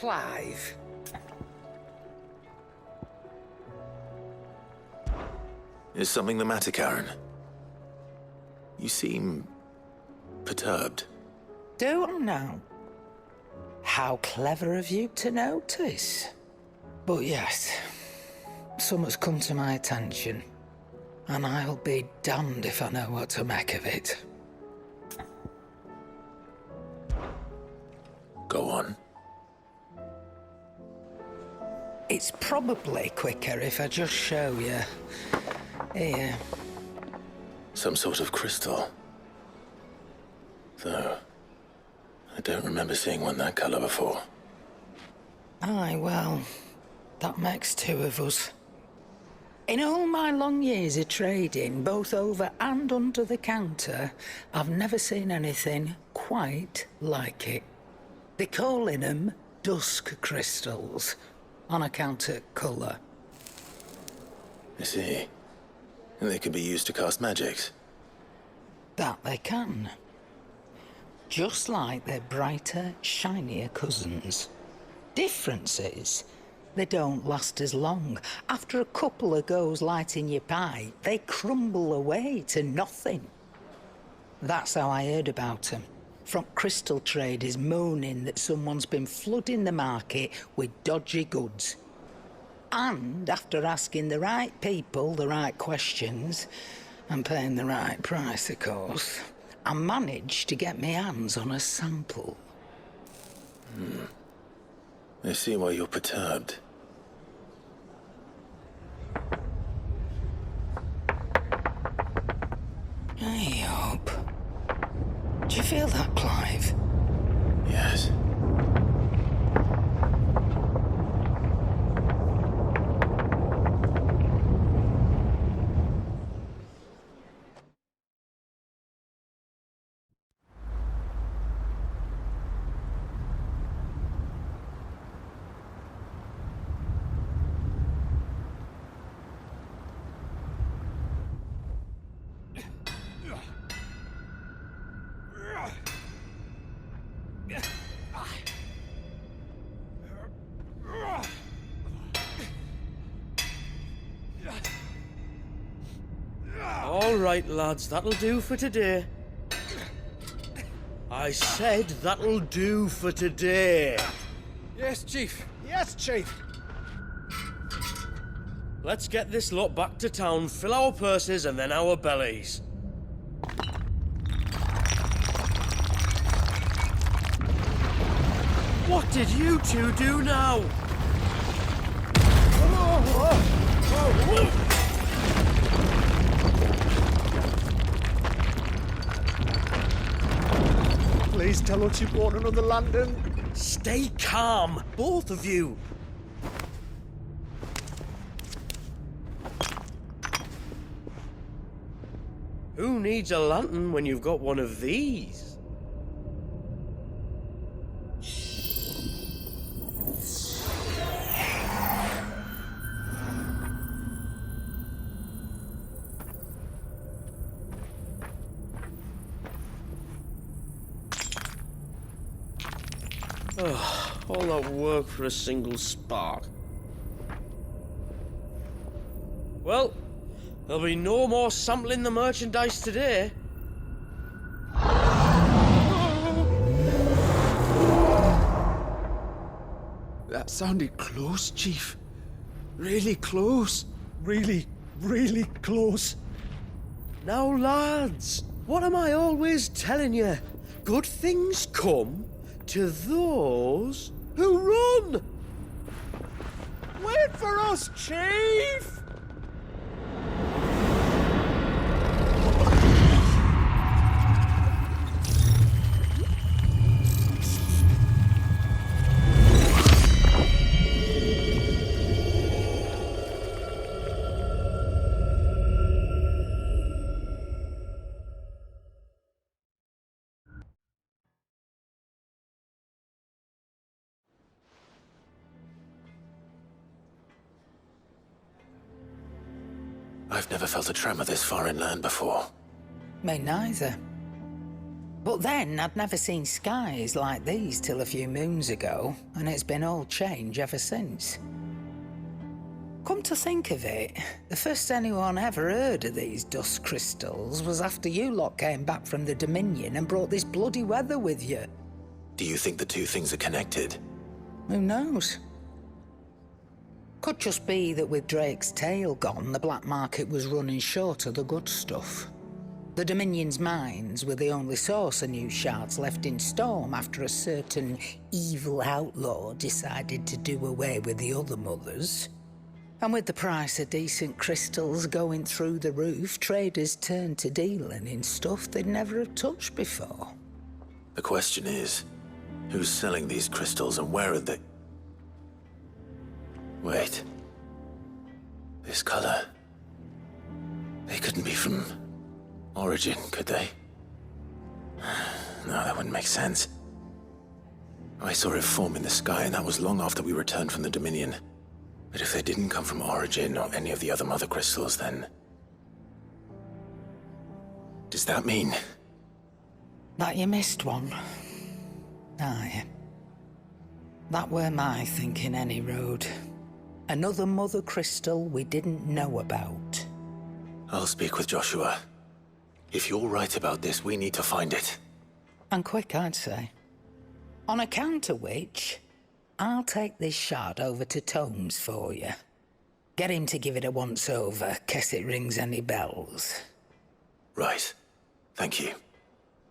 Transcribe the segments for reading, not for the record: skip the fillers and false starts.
Clive. Is something the matter, Karen? You seem perturbed. Don't know. How clever of you to notice. But yes, something's come to my attention, and I'll be damned if I know what to make of it. Go on. It's probably quicker if I just show you. Here. Some sort of crystal. Though, I don't remember seeing one that colour before. Aye, well, that makes two of us. In all my long years of trading, both over and under the counter, I've never seen anything quite like it. They're calling them dusk crystals, on account of colour. I see. And they can be used to cast magics. That they can. Just like their brighter, shinier cousins. Difference is, they don't last as long. After a couple of goes lighting your pipe, they crumble away to nothing. That's how I heard about them. From crystal traders moaning that someone's been flooding the market with dodgy goods. And after asking the right people the right questions, and paying the right price, of course, I managed to get my hands on a sample. I see why you're perturbed. Hey, Hope. Do you feel that, Clive? Yes. All right, lads, that'll do for today. I said that'll do for today. Yes, Chief. Yes, Chief. Let's get this lot back to town, fill our purses and then our bellies. What did you two do now? Please tell us you brought another lantern. Stay calm, both of you. Who needs a lantern when you've got one of these? All that work for a single spark. Well, there'll be no more sampling the merchandise today. That sounded close, Chief. Really close. Really, really close. Now, lads, what am I always telling you? Good things come to those who run! Wait for us, Chief! I've never felt a tremor this far inland before. Me neither. But then I'd never seen skies like these till a few moons ago, and it's been all change ever since. Come to think of it, the first anyone ever heard of these dust crystals was after you lot came back from the Dominion and brought this bloody weather with you. Do you think the two things are connected? Who knows? Could just be that with Drake's tail gone, the black market was running short of the good stuff. The Dominion's mines were the only source of new shards left in Storm after a certain evil outlaw decided to do away with the other mothers. And with the price of decent crystals going through the roof, traders turned to dealing in stuff they'd never have touched before. The question is, who's selling these crystals and where are they? Wait. This color. They couldn't be from Origin, could they? No, that wouldn't make sense. I saw it form in the sky, and that was long after we returned from the Dominion. But if they didn't come from Origin or any of the other Mother Crystals, then... does that mean... That you missed one? Aye. That were my thinking, any road. Another Mother Crystal we didn't know about. I'll speak with Joshua. If you're right about this, we need to find it. And quick, I'd say. On account of which, I'll take this shard over to Tomes for you. Get him to give it a once-over, case it rings any bells. Right. Thank you.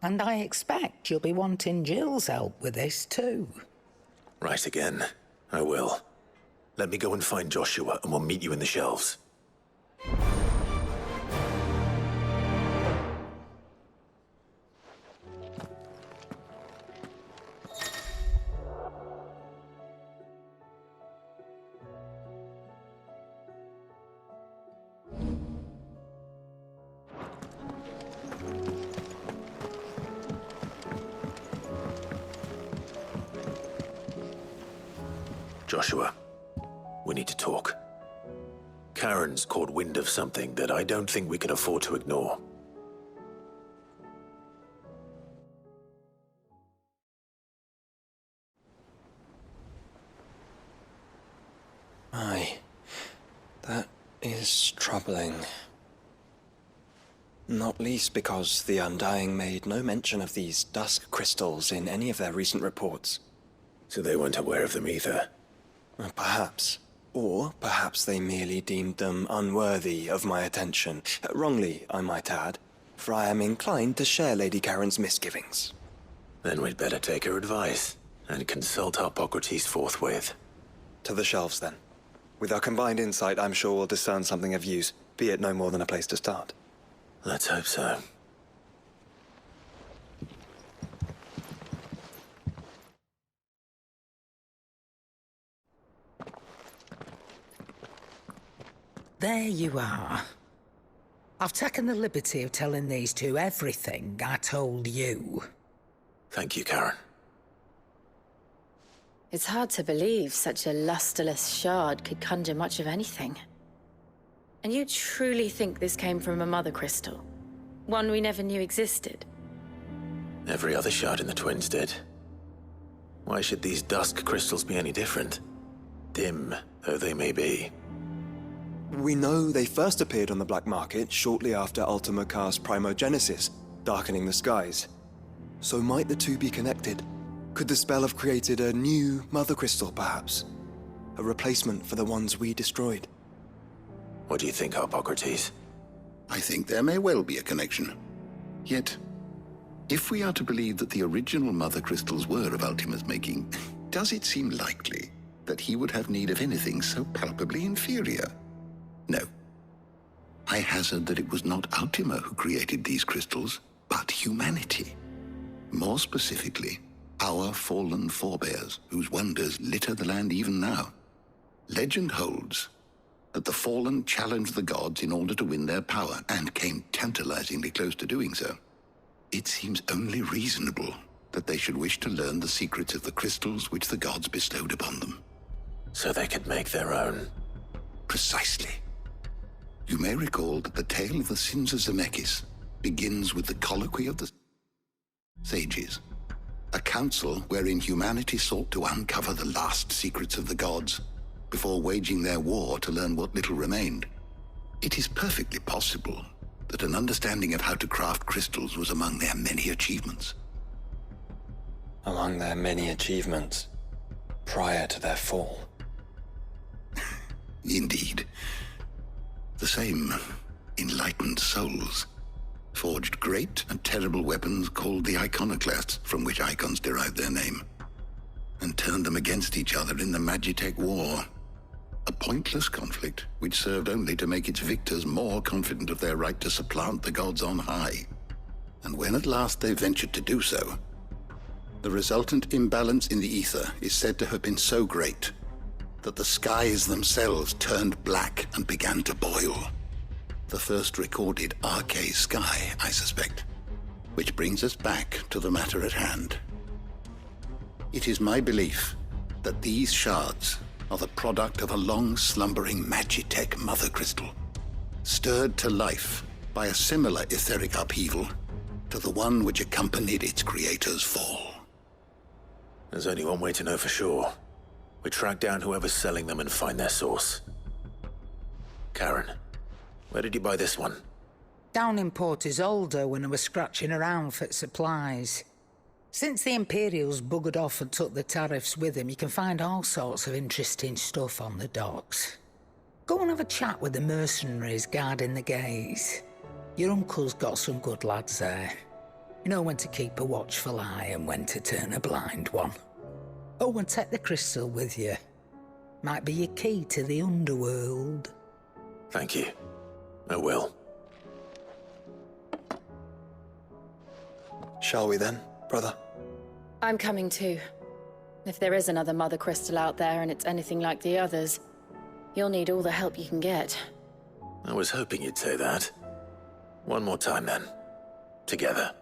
And I expect you'll be wanting Jill's help with this too. Right again. I will. Let me go and find Joshua, and we'll meet you in the shelves. Joshua, we need to talk. Karen's caught wind of something that I don't think we can afford to ignore. Aye, that is troubling. Not least because the Undying made no mention of these dusk crystals in any of their recent reports. So they weren't aware of them either. Perhaps. Or perhaps they merely deemed them unworthy of my attention. Wrongly, I might add, for I am inclined to share Lady Karen's misgivings. Then we'd better take her advice and consult Hippocrates forthwith. To the shelves, then. With our combined insight, I'm sure we'll discern something of use, be it no more than a place to start. Let's hope so. There you are. I've taken the liberty of telling these two everything I told you. Thank you, Karen. It's hard to believe such a lusterless shard could conjure much of anything. And you truly think this came from a Mother Crystal? One we never knew existed? Every other shard in the Twins did. Why should these dusk crystals be any different? Dim though they may be. We know they first appeared on the black market shortly after Ultima Car's primogenesis, darkening the skies. So might the two be connected? Could the spell have created a new Mother Crystal, perhaps? A replacement for the ones we destroyed? What do you think, Hippocrates? I think there may well be a connection. Yet, if we are to believe that the original Mother Crystals were of Ultima's making, does it seem likely that he would have need of anything so palpably inferior? No. I hazard that it was not Ultima who created these crystals, but humanity. More specifically, our fallen forebears, whose wonders litter the land even now. Legend holds that the fallen challenged the gods in order to win their power, and came tantalizingly close to doing so. It seems only reasonable that they should wish to learn the secrets of the crystals which the gods bestowed upon them. So they could make their own. Precisely. You may recall that the tale of the sins of Zemeckis begins with the colloquy of the... sages. A council wherein humanity sought to uncover the last secrets of the gods before waging their war to learn what little remained. It is perfectly possible that an understanding of how to craft crystals was among their many achievements. Among their many achievements prior to their fall. Indeed. The same enlightened souls forged great and terrible weapons called the iconoclasts, from which icons derived their name, and turned them against each other in the Magitech War. A pointless conflict which served only to make its victors more confident of their right to supplant the gods on high. And when at last they ventured to do so, the resultant imbalance in the ether is said to have been so great that the skies themselves turned black and began to boil. The first recorded Arcane sky, I suspect. Which brings us back to the matter at hand. It is my belief that these shards are the product of a long-slumbering Magitech Mothercrystal, stirred to life by a similar etheric upheaval to the one which accompanied its creator's fall. There's only one way to know for sure. We track down whoever's selling them and find their source. Karen, where did you buy this one? Down in Port Isolde when I was scratching around for supplies. Since the Imperials buggered off and took the tariffs with them, you can find all sorts of interesting stuff on the docks. Go and have a chat with the mercenaries guarding the gates. Your uncle's got some good lads there. You know when to keep a watchful eye and when to turn a blind one. Oh, and take the crystal with you. Might be your key to the underworld. Thank you. I will. Shall we then, brother? I'm coming too. If there is another Mothercrystal out there and it's anything like the others, you'll need all the help you can get. I was hoping you'd say that. One more time then. Together.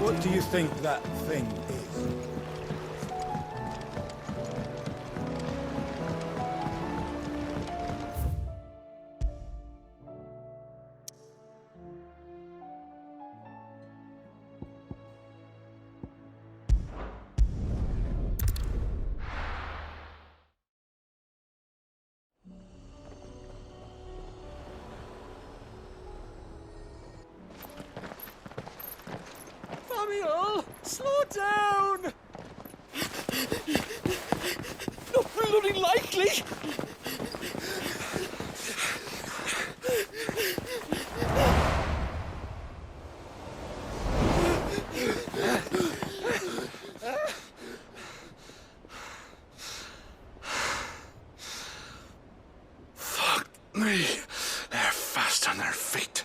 What do you think that thing is? Samuel, slow down! Not bloody likely! Fuck me. They're fast on their feet.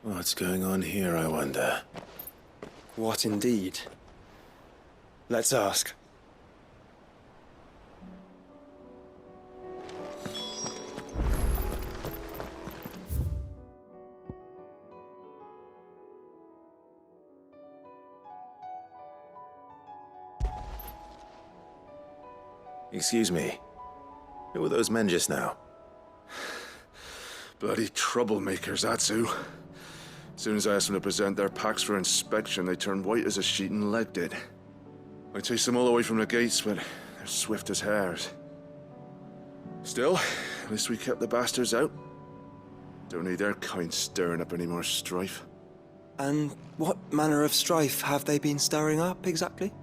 What's going on here, I wonder? What indeed? Let's ask. Excuse me. Who were those men just now? Bloody troublemakers, that's who. As soon as I asked them to present their packs for inspection, they turned white as a sheet and legged it. I chased them all away from the gates, but they're swift as hares. Still, at least we kept the bastards out. Don't need their kind stirring up any more strife. And what manner of strife have they been stirring up, exactly?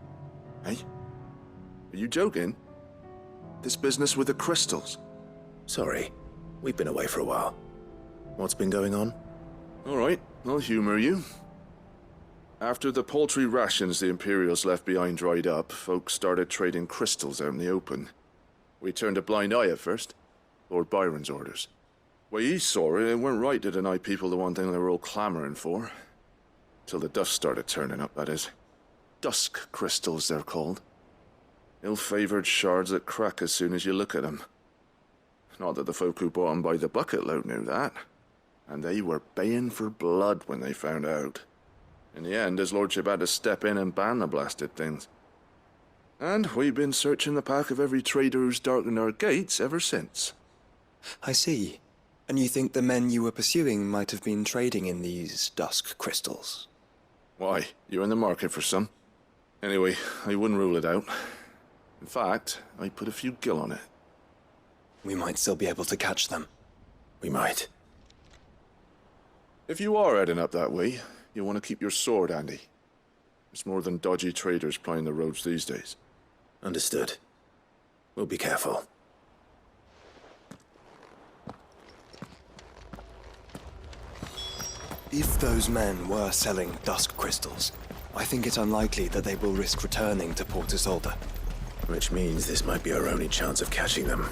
Hey? Are you joking? This business with the crystals? Sorry. We've been away for a while. What's been going on? All right, I'll humor you. After the paltry rations the Imperials left behind dried up, folks started trading crystals out in the open. We turned a blind eye at first. Lord Byron's orders. Way he saw it, it weren't right to deny people the one thing they were all clamoring for. Till the dust started turning up, that is. Dusk crystals, they're called. Ill-favored shards that crack as soon as you look at them. Not that the folk who bought them by the bucket load knew that. And they were baying for blood when they found out. In the end, his lordship had to step in and ban the blasted things. And we've been searching the pack of every trader who's darkened our gates ever since. I see. And you think the men you were pursuing might have been trading in these dusk crystals? Why, you're in the market for some. Anyway, I wouldn't rule it out. In fact, I'd put a few gil on it. We might still be able to catch them. We might. If you are heading up that way, you'll want to keep your sword handy. There's more than dodgy traders plying the roads these days. Understood. We'll be careful. If those men were selling dusk crystals, I think it's unlikely that they will risk returning to Port Isolde. Which means this might be our only chance of catching them.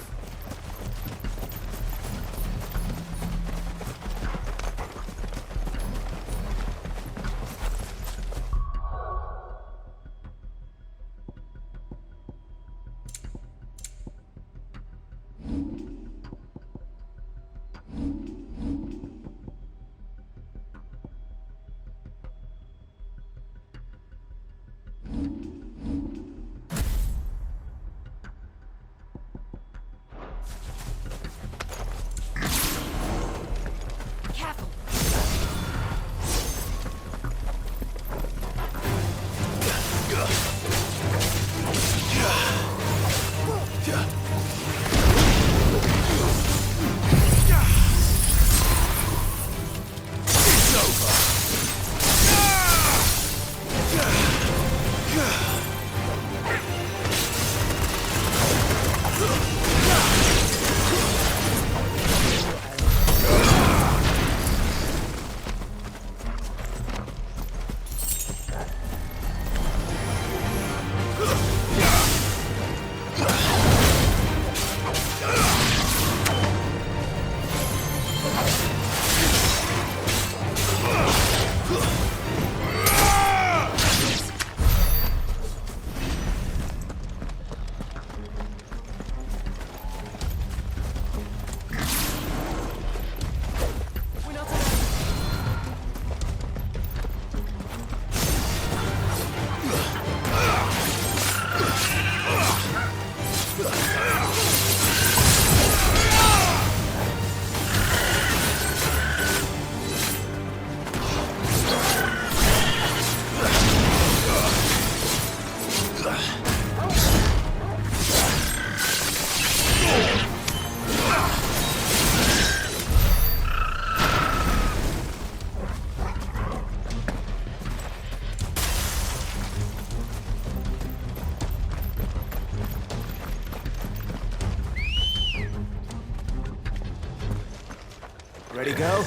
Ready, go?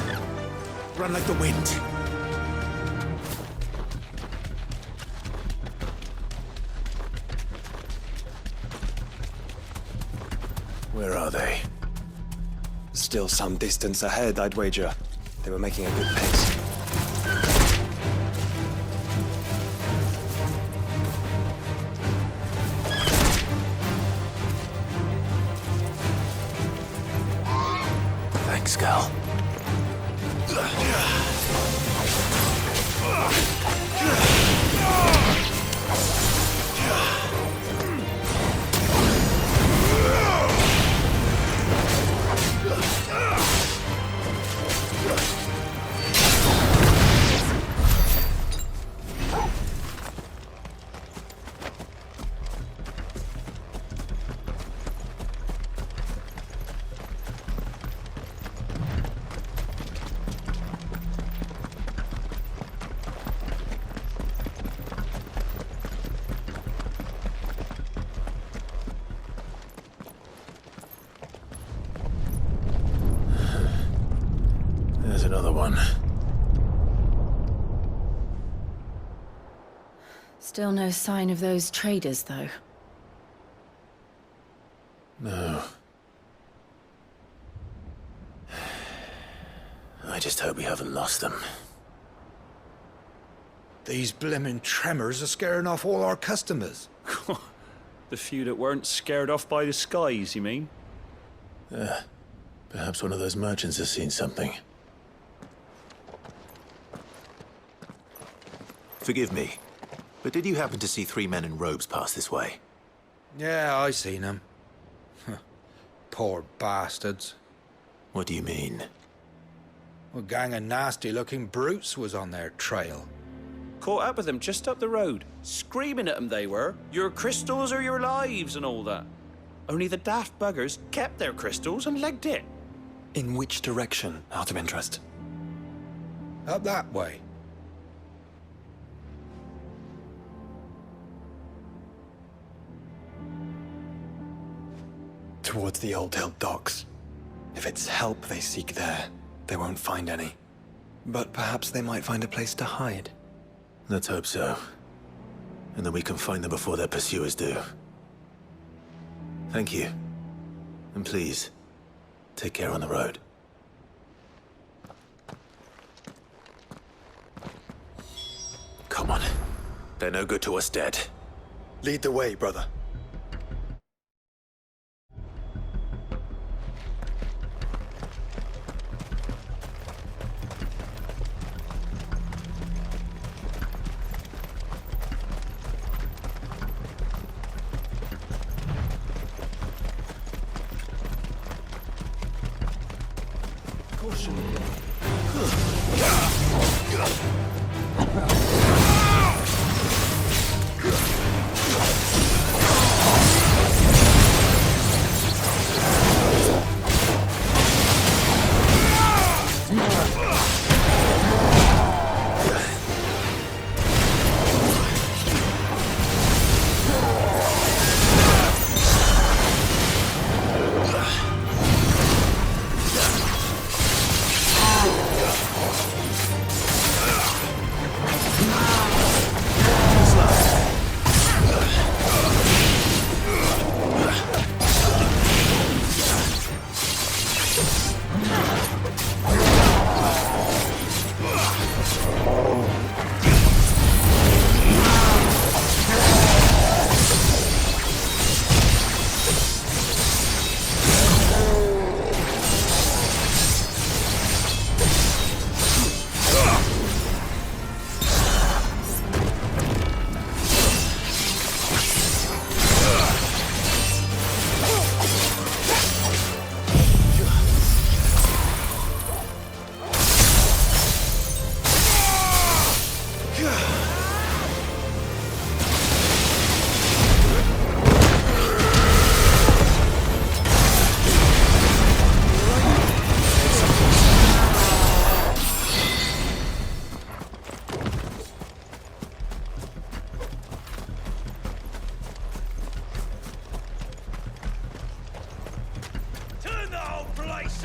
Run like the wind. Where are they? Still some distance ahead, I'd wager. They were making a good pace. Thanks, Gal. There's another one. Still no sign of those traders, though. No. I just hope we haven't lost them. These blimmin' tremors are scaring off all our customers. The few that weren't scared off by the skies, you mean? Perhaps one of those merchants has seen something. Forgive me, but did you happen to see 3 men in robes pass this way? Yeah, I seen them. Poor bastards. What do you mean? A gang of nasty-looking brutes was on their trail. Caught up with them just up the road, screaming at them they were. Your crystals are your lives and all that. Only the daft buggers kept their crystals and legged it. In which direction, out of interest? Up that way. Towards the Old Hill docks. If it's help they seek there, they won't find any. But perhaps they might find a place to hide. Let's hope so. And then we can find them before their pursuers do. Thank you. And please, take care on the road. Come on. They're no good to us dead. Lead the way, brother.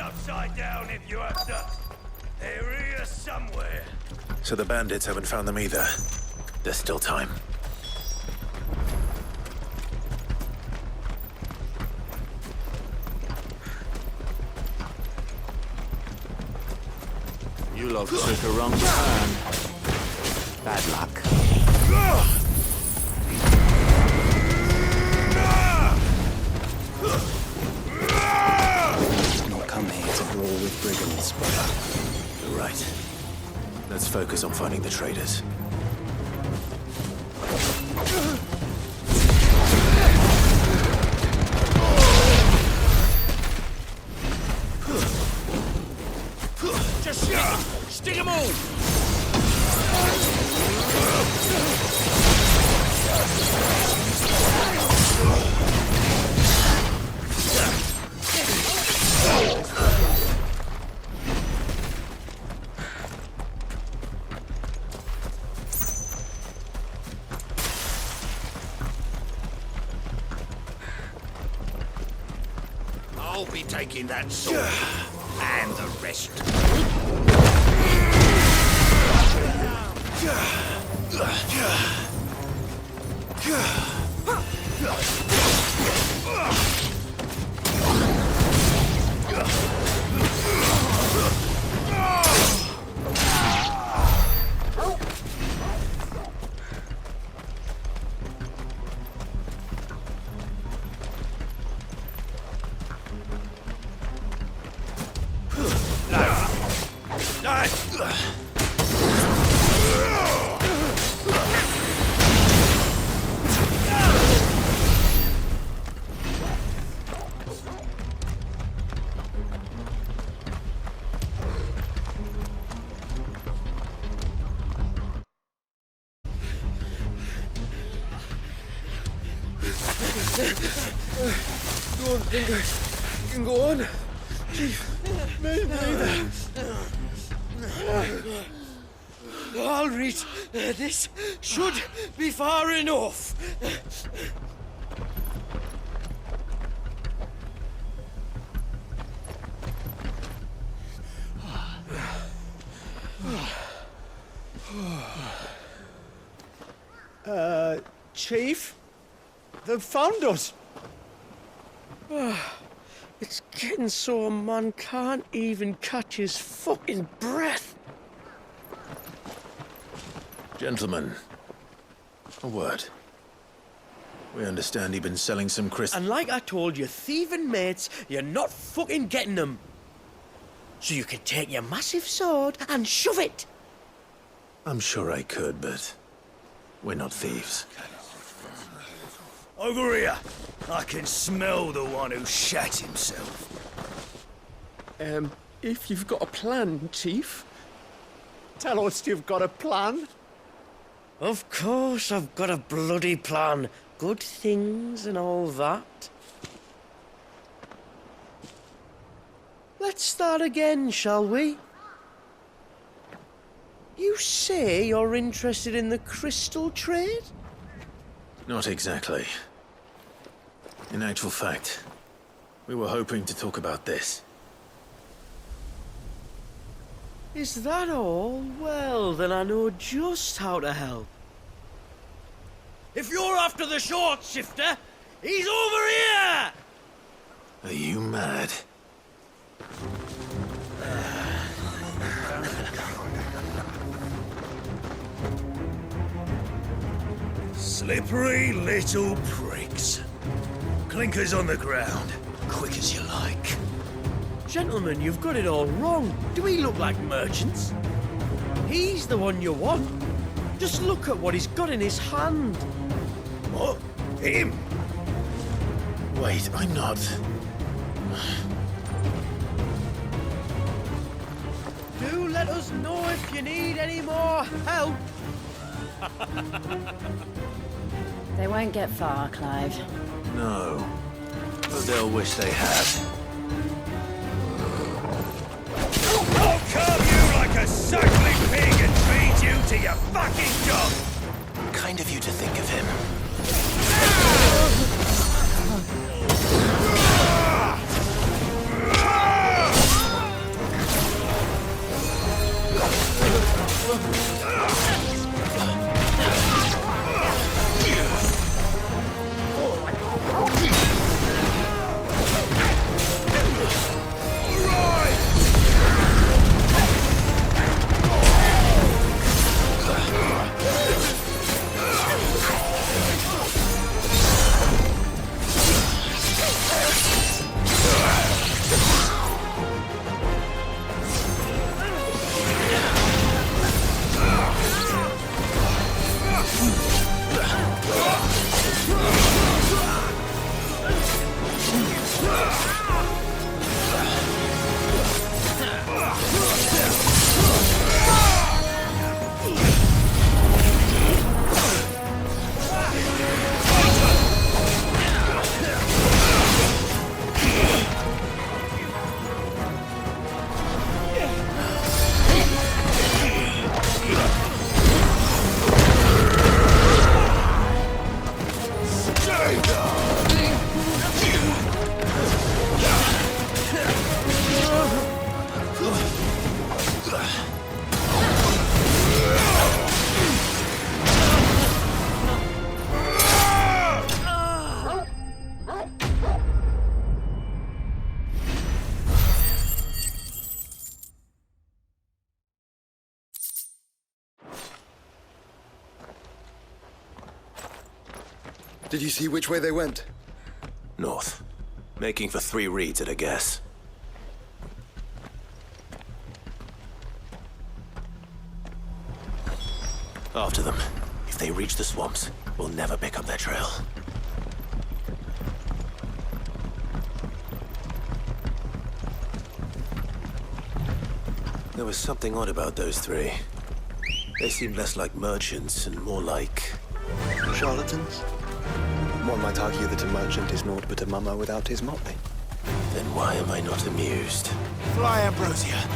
Upside down if you have to. They're here somewhere. So the bandits haven't found them either. There's still time. You lot took a wrong turn. Bad luck. Come here to brawl with brigands, brother. You're right. Let's focus on finding the traders. Just stick 'em all! I'll be taking that sword and the rest. Go on, fingers. You can go on. Chief, me neither. I'll reach. This should be far enough. Chief? They've found us. It's getting so a man can't even catch his fucking breath. Gentlemen, a word. We understand you've been selling some crystals. And like I told you, thieving mates, you're not fucking getting them. So you can take your massive sword and shove it. I'm sure I could, but we're not thieves. Over here. I can smell the one who shat himself. If you've got a plan, Chief. Tell us you've got a plan. Of course I've got a bloody plan. Good things and all that. Let's start again, shall we? You say you're interested in the crystal trade? Not exactly. In actual fact, we were hoping to talk about this. Is that all? Well, then I know just how to help. If you're after the short shifter, he's over here! Are you mad? Slippery little pricks. Clinkers on the ground, quick as you like. Gentlemen, you've got it all wrong. Do we look like merchants? He's the one you want. Just look at what he's got in his hand. What? Him? Wait, I'm not. Do let us know if you need any more help. They won't get far, Clive. No. But they'll wish they had. I'll carve you like a suckling pig and feed you to your fucking dog! Kind of you to think of him. Did you see which way they went? North. Making for 3 reeds at a guess. After them. If they reach the swamps, we'll never pick up their trail. There was something odd about those 3. They seemed less like merchants and more like... Charlatans? One might argue that a merchant is naught but a mummer without his motley. Then why am I not amused? Fly, Ambrosia.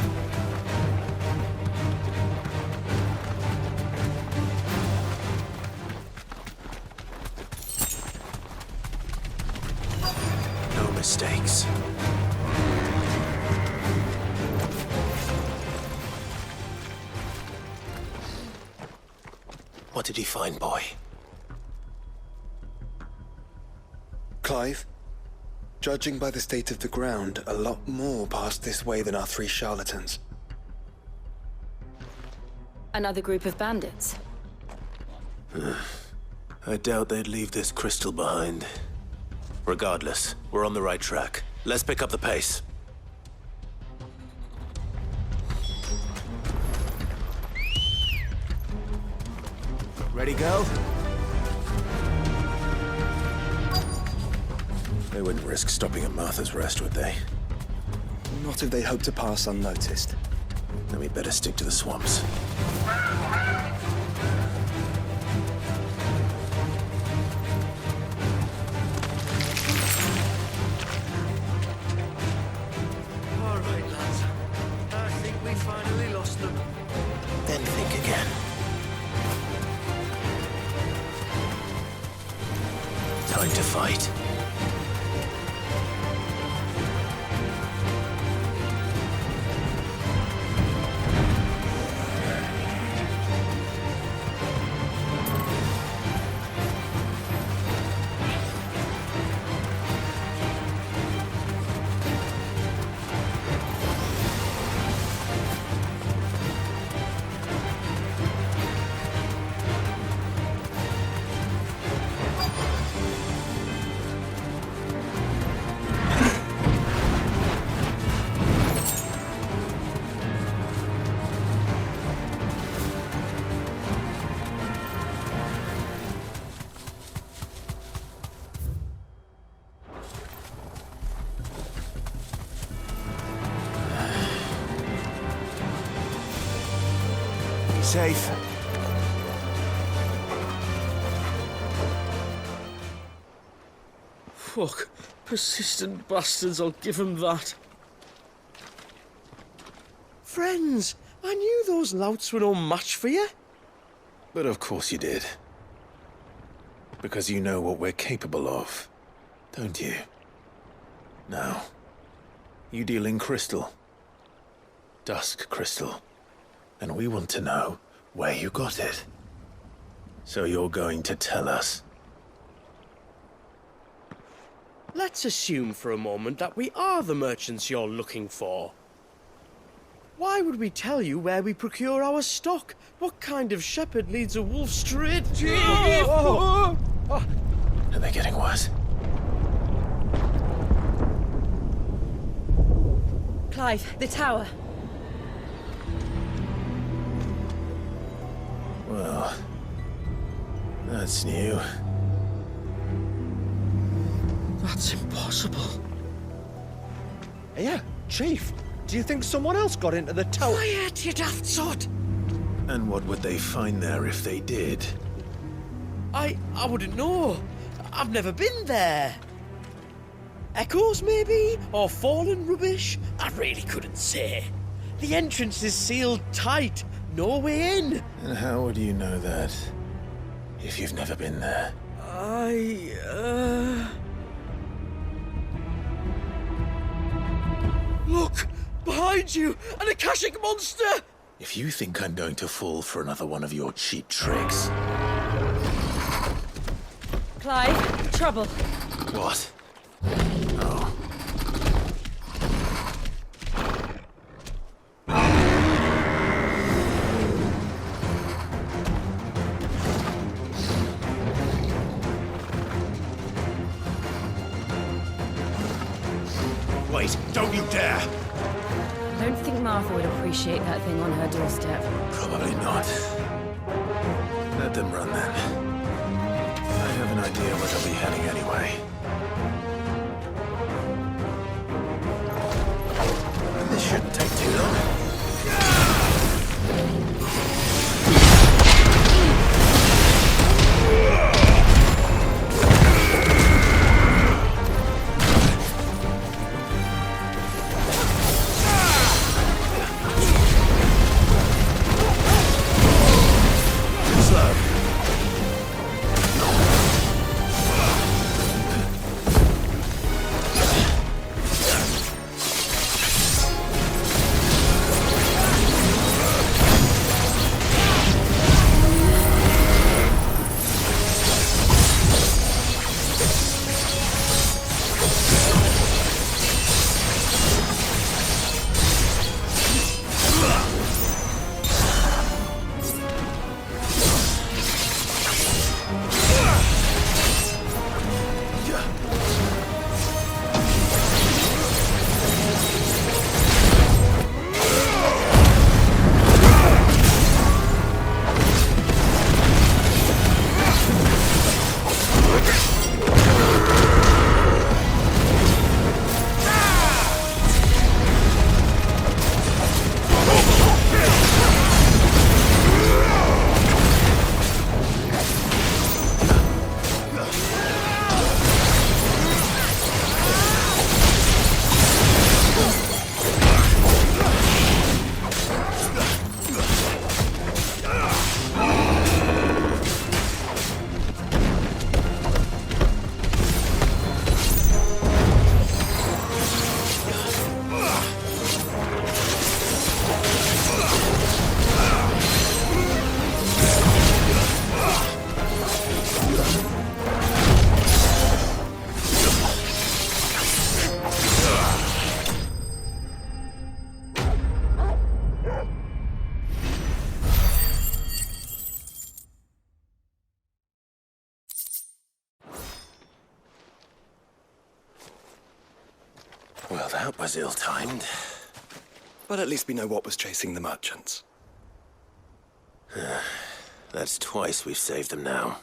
No mistakes. What did he find, boy? Clive, judging by the state of the ground, a lot more passed this way than our 3 charlatans. Another group of bandits. I doubt they'd leave this crystal behind. Regardless, we're on the right track. Let's pick up the pace. Ready, go? They wouldn't risk stopping at Martha's Rest, would they? Not if they hope to pass unnoticed. Then we'd better stick to the swamps. All right, lads. I think we finally lost them. Then think again. Time to fight. Safe. Fuck. Persistent bastards, I'll give them that. Friends, I knew those louts were no match for you. But of course you did. Because you know what we're capable of, don't you? Now, you deal in crystal. Dusk crystal. And we want to know where you got it. So you're going to tell us? Let's assume for a moment that we are the merchants you're looking for. Why would we tell you where we procure our stock? What kind of shepherd leads a wolf straight? Are they getting worse? Clive, the tower. Well, that's new. That's impossible. Yeah, Chief. Do you think someone else got into the tower? Quiet, you daft sod! And what would they find there if they did? I wouldn't know. I've never been there. Echoes, maybe? Or fallen rubbish? I really couldn't say. The entrance is sealed tight. No way in. And how would you know that? If you've never been there? Look! Behind you! An Akashic monster! If you think I'm going to fall for another one of your cheap tricks... Clive, trouble. What? Oh. Wait, don't you dare! I don't think Martha would appreciate that thing on her doorstep. Probably not. Let them run then. I have an idea where they'll be heading anyway. This shouldn't take too long. Well, that was ill-timed. But at least we know what was chasing the merchants. That's twice we've saved them now.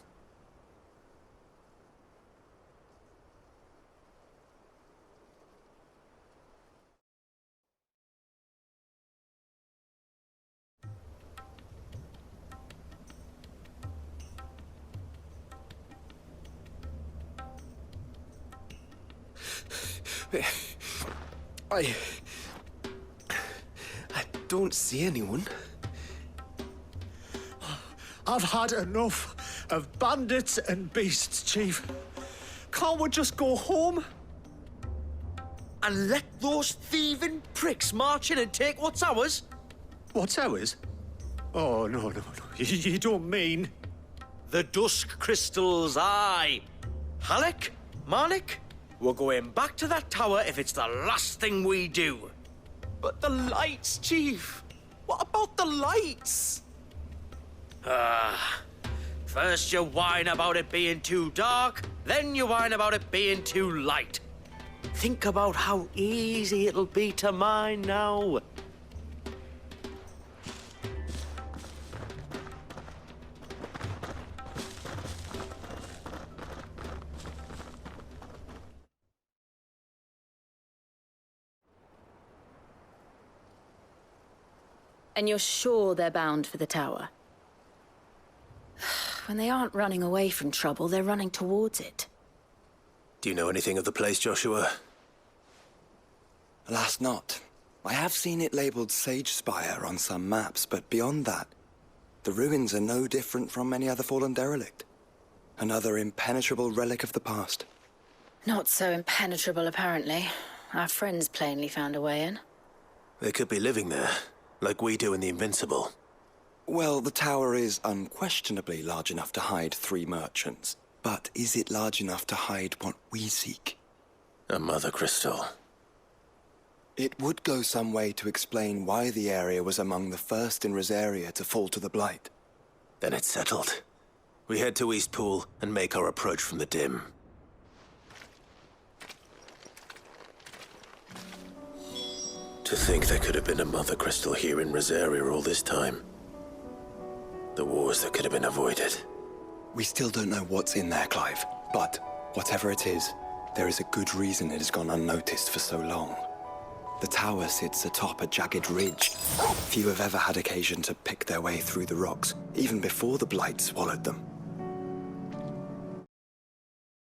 I don't see anyone. I've had enough of bandits and beasts, Chief. Can't we just go home? And let those thieving pricks march in and take what's ours? What's ours? Oh, no. You don't mean... The dusk crystals, aye. Halleck, Marnik, we're going back to that tower if it's the last thing we do. But the lights, Chief. What about the lights? First you whine about it being too dark, then you whine about it being too light. Think about how easy it'll be to mine now. And you're sure they're bound for the tower? When they aren't running away from trouble, they're running towards it. Do you know anything of the place, Joshua? Alas, not. I have seen it labeled Sagespire on some maps, but beyond that, the ruins are no different from any other fallen derelict. Another impenetrable relic of the past. Not so impenetrable, apparently. Our friends plainly found a way in. They could be living there, like we do in the Invincible. Well, the tower is unquestionably large enough to hide 3 merchants. But is it large enough to hide what we seek? A Mothercrystal. It would go some way to explain why the area was among the first in Rosaria to fall to the Blight. Then it's settled. We head to Eastpool and make our approach from the dim. To think there could have been a Mothercrystal here in Rosaria all this time. The wars that could have been avoided. We still don't know what's in there, Clive. But whatever it is, there is a good reason it has gone unnoticed for so long. The tower sits atop a jagged ridge. Few have ever had occasion to pick their way through the rocks, even before the Blight swallowed them.